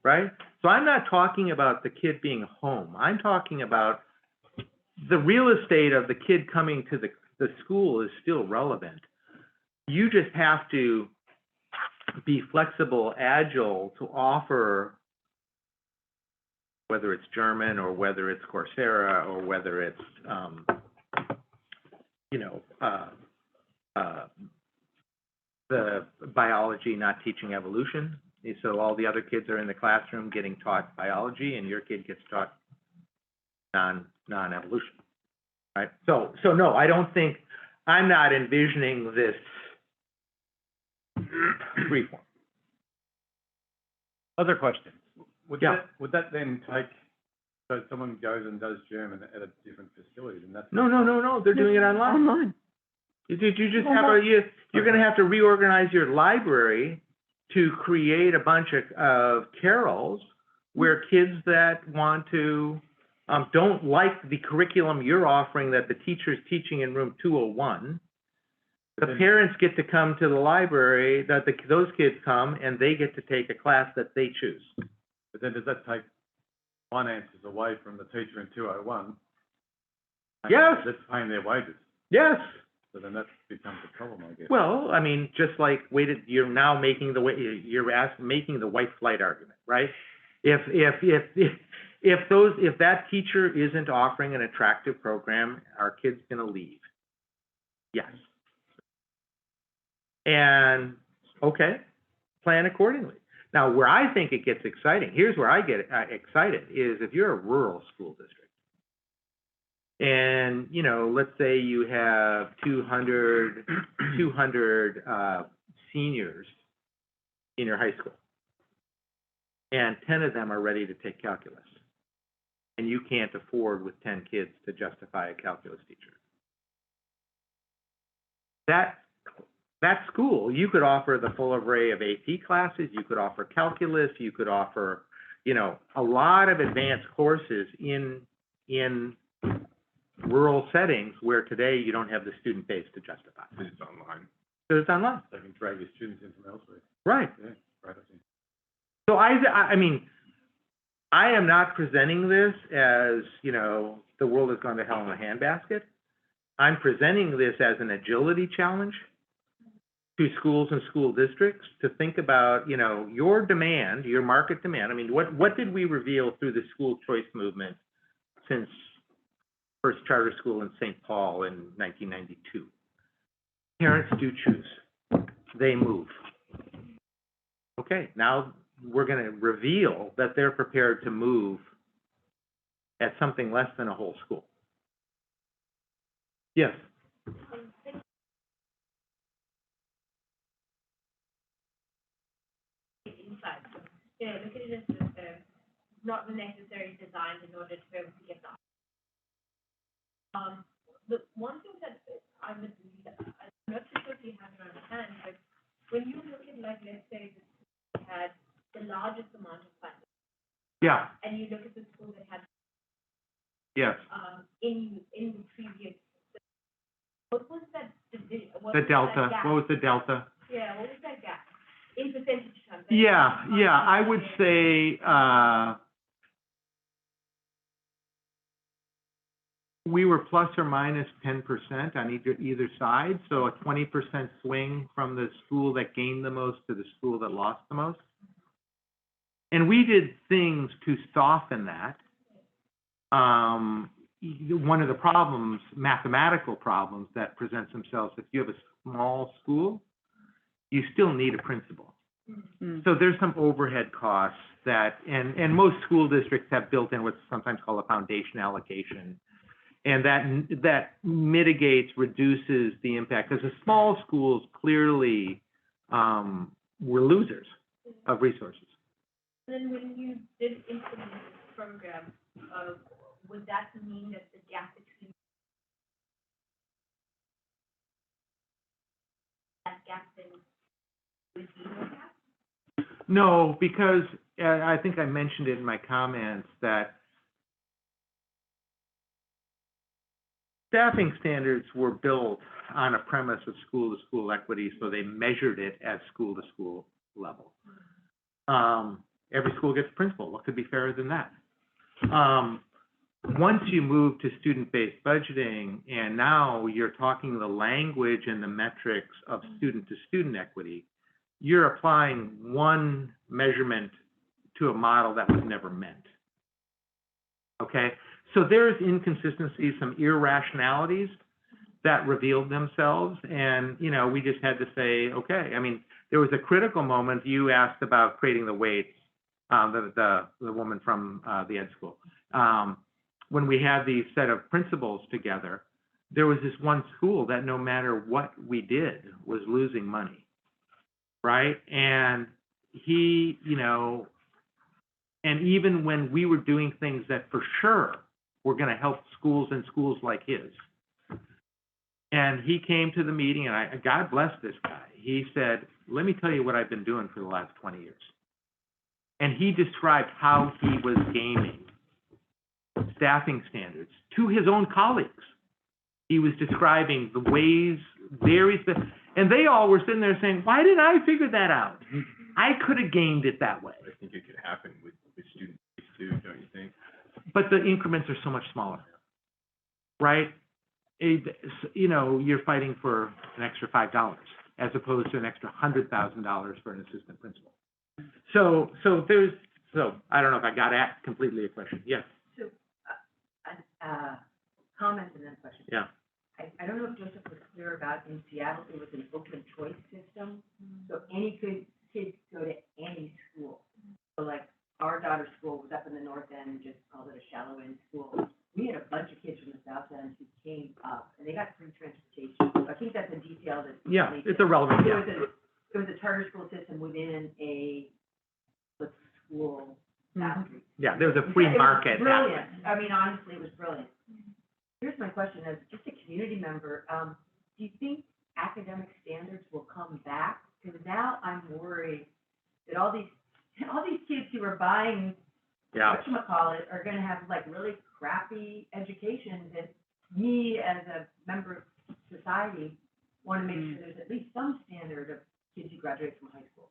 Speaker 2: right? So I'm not talking about the kid being home. I'm talking about the real estate of the kid coming to the school is still relevant. You just have to be flexible, agile to offer, whether it's German or whether it's Coursera or whether it's, the biology not teaching evolution. So all the other kids are in the classroom getting taught biology and your kid gets taught non-evolution, right? So no, I don't think, I'm not envisioning this reform.
Speaker 1: Other questions?
Speaker 7: Would that then take, so someone goes and does German at a different facility, and that's...
Speaker 2: No, they're doing it online. You just have you're going to have to reorganize your library to create a bunch of carols where kids that want to, don't like the curriculum you're offering that the teacher's teaching in room 201, the parents get to come to the library, those kids come and they get to take a class that they choose.
Speaker 7: But then does that take finances away from the teacher in 201?
Speaker 2: Yes.
Speaker 7: That's paying their wages.
Speaker 2: Yes.
Speaker 7: So then that becomes a problem, I guess.
Speaker 2: Well, I mean, just like you're now making making the white flight argument, right? If that teacher isn't offering an attractive program, our kid's gonna leave. Yes. And, okay, plan accordingly. Now, where I think it gets exciting, here's where I get excited, is if you're a rural school district, and, you know, let's say you have 200 seniors in your high school, and 10 of them are ready to take calculus, and you can't afford with 10 kids to justify a calculus teacher. That school, you could offer the full array of AP classes, you could offer calculus, you could offer, you know, a lot of advanced courses in rural settings where today you don't have the student base to justify.
Speaker 3: It's online.
Speaker 2: So it's online.
Speaker 7: They can drag your students in from elsewhere.
Speaker 2: Right.
Speaker 7: Yeah, right, I think.
Speaker 2: So I mean, I am not presenting this as, you know, the world has gone to hell in a handbasket. I'm presenting this as an agility challenge to schools and school districts to think about, you know, your demand, your market demand. I mean, what did we reveal through the school choice movement since first charter school in St. Paul in 1992? Parents do choose. They move. Okay, now we're going to reveal that they're prepared to move at something less than a whole school. Yes.
Speaker 5: Inside. You know, look at it as not necessarily designed in order to be able to get that. The one thing that I'm not too sure if you have it on hand, but when you look at, like, let's say the school that had the largest amount of funding,
Speaker 2: Yeah.
Speaker 5: and you look at the school that had
Speaker 2: Yes.
Speaker 5: in the previous, what was that division?
Speaker 2: The delta. What was the delta?
Speaker 5: Yeah, what was that gap in percentage terms?
Speaker 2: Yeah, I would say, we were plus or minus 10% on either side, so a 20% swing from the school that gained the most to the school that lost the most. And we did things to soften that. One of the problems, mathematical problems that presents themselves, if you have a small school, you still need a principal. So there's some overhead costs that, and most school districts have built in what's sometimes called a foundation allocation. And that mitigates, reduces the impact, because the small schools clearly were losers of resources.
Speaker 5: And then when you did implement this program, would that mean that the gap between that gap then would be more gap?
Speaker 2: No, because I think I mentioned it in my comments that staffing standards were built on a premise of school-to-school equity, so they measured it at school-to-school level. Every school gets a principal. What could be fairer than that? Once you move to student-based budgeting, and now you're talking the language and the metrics of student-to-student equity, you're applying one measurement to a model that was never meant. Okay? So there's inconsistencies, some irrationalities that revealed themselves, and, you know, we just had to say, okay. I mean, there was a critical moment. You asked about creating the weights, the woman from the ed school. When we had these set of principals together, there was this one school that no matter what we did was losing money, right? And he, you know, and even when we were doing things that for sure were going to help schools and schools like his, and he came to the meeting, and God bless this guy. He said, let me tell you what I've been doing for the last 20 years. And he described how he was gaming staffing standards to his own colleagues. He was describing the ways, and they all were sitting there saying, why didn't I figure that out? I could have gamed it that way.
Speaker 3: I think it could happen with
Speaker 2: but the increments are so much smaller, right? You know, you're fighting for an extra $5 as opposed to an extra $100,000 for an assistant principal. So I don't know if I got at completely your question. Yes.
Speaker 8: So, comment and then a question.
Speaker 2: Yeah.
Speaker 8: I don't know if Joseph was clear about, in Seattle, it was an open choice system, so any kid could go to any school. So like, our daughter's school was up in the north end, just called it a shallow end school. We had a bunch of kids from the south end who came up, and they got free transportation. So I think that's a detail that.
Speaker 2: Yeah, it's irrelevant, yeah.
Speaker 8: It was a charter school system within a school boundary.
Speaker 2: Yeah, there was a free market.
Speaker 8: It was brilliant. I mean, honestly, it was brilliant. Here's my question, as just a community member, do you think academic standards will come back? Because now I'm worried that all these kids who are buying, whatchamacallit, are gonna have like really crappy education that me as a member of society wanna make sure there's at least some standard of kids who graduate from high school.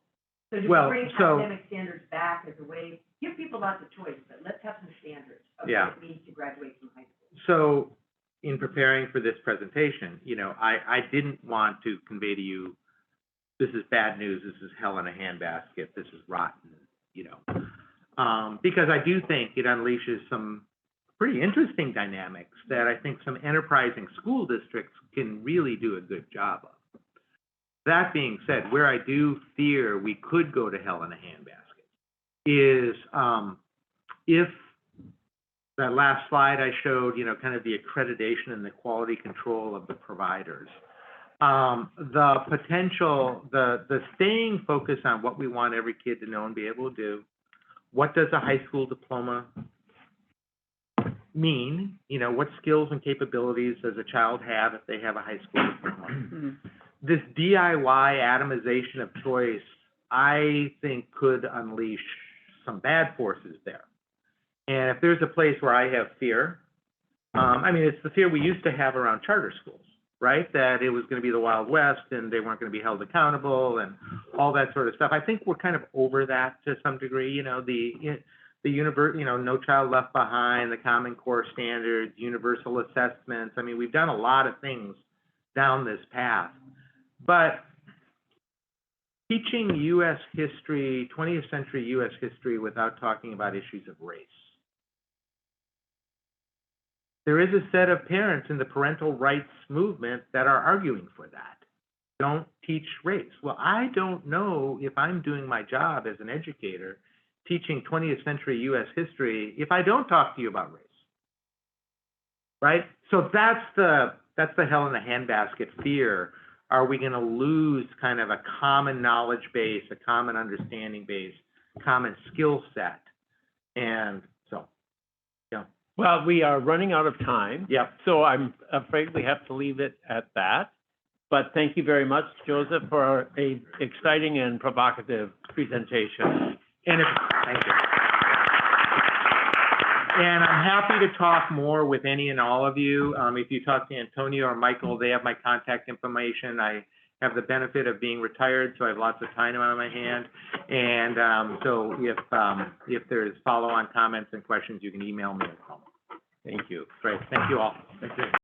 Speaker 8: So do we bring academic standards back as a way, give people lots of choice, but let's have some standards of what it means to graduate from high school.
Speaker 2: So, in preparing for this presentation, you know, I didn't want to convey to you, this is bad news, this is hell in a handbasket, this is rotten, you know. Because I do think it unleashes some pretty interesting dynamics that I think some enterprising school districts can really do a good job of. That being said, where I do fear we could go to hell in a handbasket is if that last slide I showed, you know, kind of the accreditation and the quality control of the providers. The potential, the staying focused on what we want every kid to know and be able to do. What does a high school diploma mean? You know, what skills and capabilities does a child have if they have a high school diploma? This DIY atomization of choice, I think, could unleash some bad forces there. And if there's a place where I have fear, I mean, it's the fear we used to have around charter schools, right? That it was going to be the Wild West and they weren't going to be held accountable and all that sort of stuff. I think we're kind of over that to some degree. You know, the you know, No Child Left Behind, the Common Core standards, universal assessments. I mean, we've done a lot of things down this path. But teaching U.S. history, 20th century U.S. history without talking about issues of race. There is a set of parents in the parental rights movement that are arguing for that. Don't teach race. Well, I don't know if I'm doing my job as an educator teaching 20th century U.S. history if I don't talk to you about race, right? So that's the hell in the handbasket fear. Are we going to lose kind of a common knowledge base, a common understanding base, common skill set? And so, yeah.
Speaker 1: Well, we are running out of time.
Speaker 2: Yep.
Speaker 1: So I'm afraid we have to leave it at that. But thank you very much, Joseph, for a exciting and provocative presentation.
Speaker 2: Thank you. And I'm happy to talk more with any and all of you. If you talk to Antonio or Michael, they have my contact information. I have the benefit of being retired, so I have lots of time on my hand. And so if there's follow-on comments and questions, you can email me or call me.
Speaker 1: Thank you.
Speaker 2: Great. Thank you all. Thank you.